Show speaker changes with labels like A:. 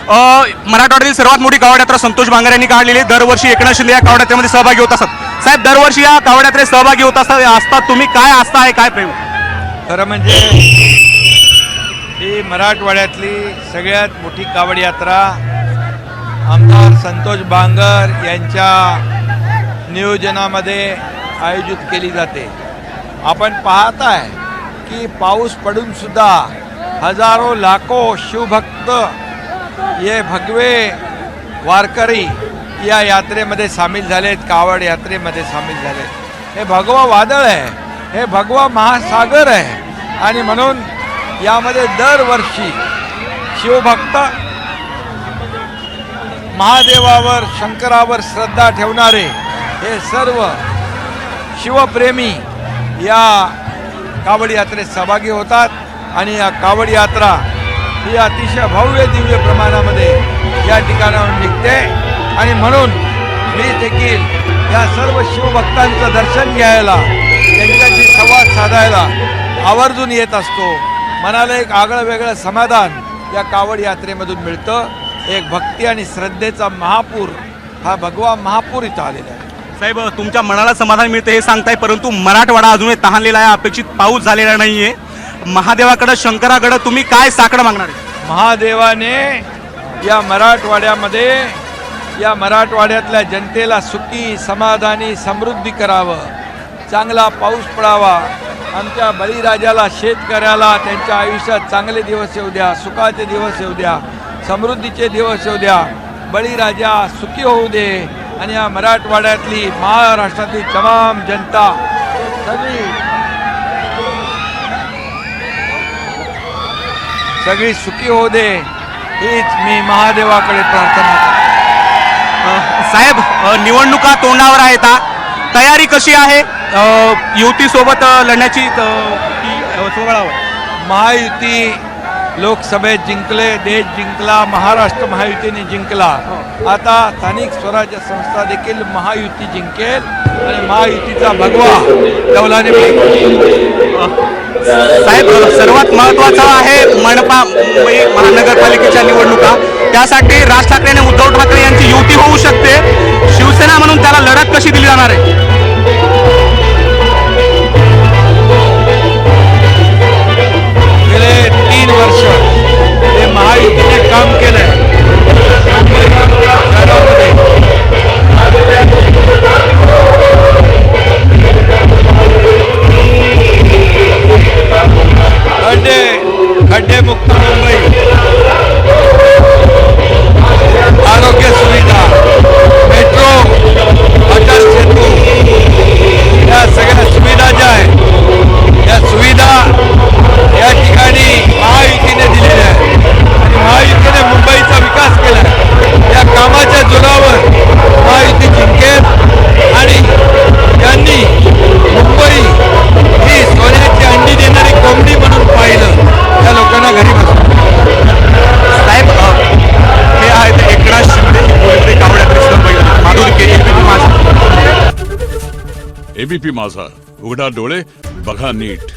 A: मराठवाड्यातील सर्वात मोठी कावड यात्रा संतोष बांगर यांनी काढलेली आहे। दरवर्षी एकनाथ शिंदे या कावड यात्रेमध्ये सहभागी होत असतात। साहेब, दरवर्षी या कावड यात्रेत सहभागी होत असतात तुम्ही, काय आस्था आहे, काय प्रेम?
B: खरं म्हणजे ही मराठवाड्यातली सगळ्यात मोठी कावड यात्रा आमदार संतोष बांगर यांच्या नियोजनामध्ये आयोजित केली जाते। आपण पाहताय की पाऊस पडून सुद्धा हजारो लाखो शिवभक्त ये भगवे वारकरी या यात्रेमध्ये सामील झालेत, कावड यात्रेमध्ये सामील झालेत। हे भगवा वादळ आहे, हे भगवा महासागर आहे आणि म्हणून यामध्ये दरवर्षी शिवभक्त महादेवावर शंकरावर श्रद्धा ठेवणारे हे सर्व शिवप्रेमी या कावड यात्रेत सहभागी होतात आणि या कावड यात्रा ही अतिशय भव्य दिव्य प्रमाणामध्ये या ठिकाणावर निघते आणि म्हणून मी देखील या सर्व शिवभक्तांचं दर्शन घ्यायला, त्यांच्याशी संवाद साधायला आवर्जून येत असतो। मनाला एक आगळं वेगळं समाधान या कावड यात्रेमधून मिळतं। एक भक्ती आणि श्रद्धेचा महापूर, हा भगवा महापूर इथं आलेला आहे।
A: साहेब, तुमच्या मनाला समाधान मिळतं हे सांगताय, परंतु मराठवाडा अजूनही तहानलेला आहे, अपेक्षित पाऊस झालेला नाहीये। महादेवाकडे, शंकराकडे तुम्ही काय साकडं मागणार आहे?
B: महादेवाने या मराठवाड्यामध्ये, या मराठवाड्यातल्या जनतेला सुखी समाधानी समृद्धी करावं, चांगला पाऊस पडावा, आमच्या बळीराजाला शेतकऱ्याला त्यांच्या आयुष्यात चांगले दिवस येऊ द्या, सुखाचे दिवस येऊ द्या, समृद्धीचे दिवस येऊ द्या, बळीराजा सुखी होऊ दे आणि या मराठवाड्यातली, महाराष्ट्रातली तमाम जनता सगळी सुखी होऊ दे, हीच मी महादेवाकडे प्रार्थना करतो।
A: साहेब, निवडणुका तोंडावर आहेत, तयारी कशी आहे युतीसोबत लढण्याची?
B: महायुती लोकसभेत जिंकले, देश जिंकला, महाराष्ट्र महायुतीने जिंकला। आता स्थानिक स्वराज्य संस्था देखील महायुती जिंकेल आणि महायुतीचा भगवा डौलाने
A: साहेब, सर्वात महत्त्वाचं आहे मनपा मुंबई महानगरपालिकेच्या निवडणुका। त्यासाठी राज ठाकरे आणि उद्धव ठाकरे यांची युती होऊ शकते, शिवसेना म्हणून त्याला लढत कशी दिली जाणार आहे?
B: गेले 3 वर्ष हे महायुतीने काम केलंय। खड्डेमुक्त मुंबई, आरोग्य सुविधा, मेट्रो, अटल सेतू, या सगळ्या सुविधा ज्या आहेत या सुविधा या ठिकाणी महायुतीने दिलेल्या आहेत आणि महायुतीने मुंबईचा विकास केला आहे। या कामाच्या जोरावर महायुती जिंकेल आणि त्यांनी मुंबई ही सोन्याची अंडी देणारी कोंबडी म्हणून पाहिलं, त्या लोकांना घरी बसवलं।
A: साहेब, हे आहेत एकनाथ शिंदे, कावड यात्रेत माधुरके, एबीपी माझा।
C: एबीपी माझा, उघडा डोळे बघा नीट।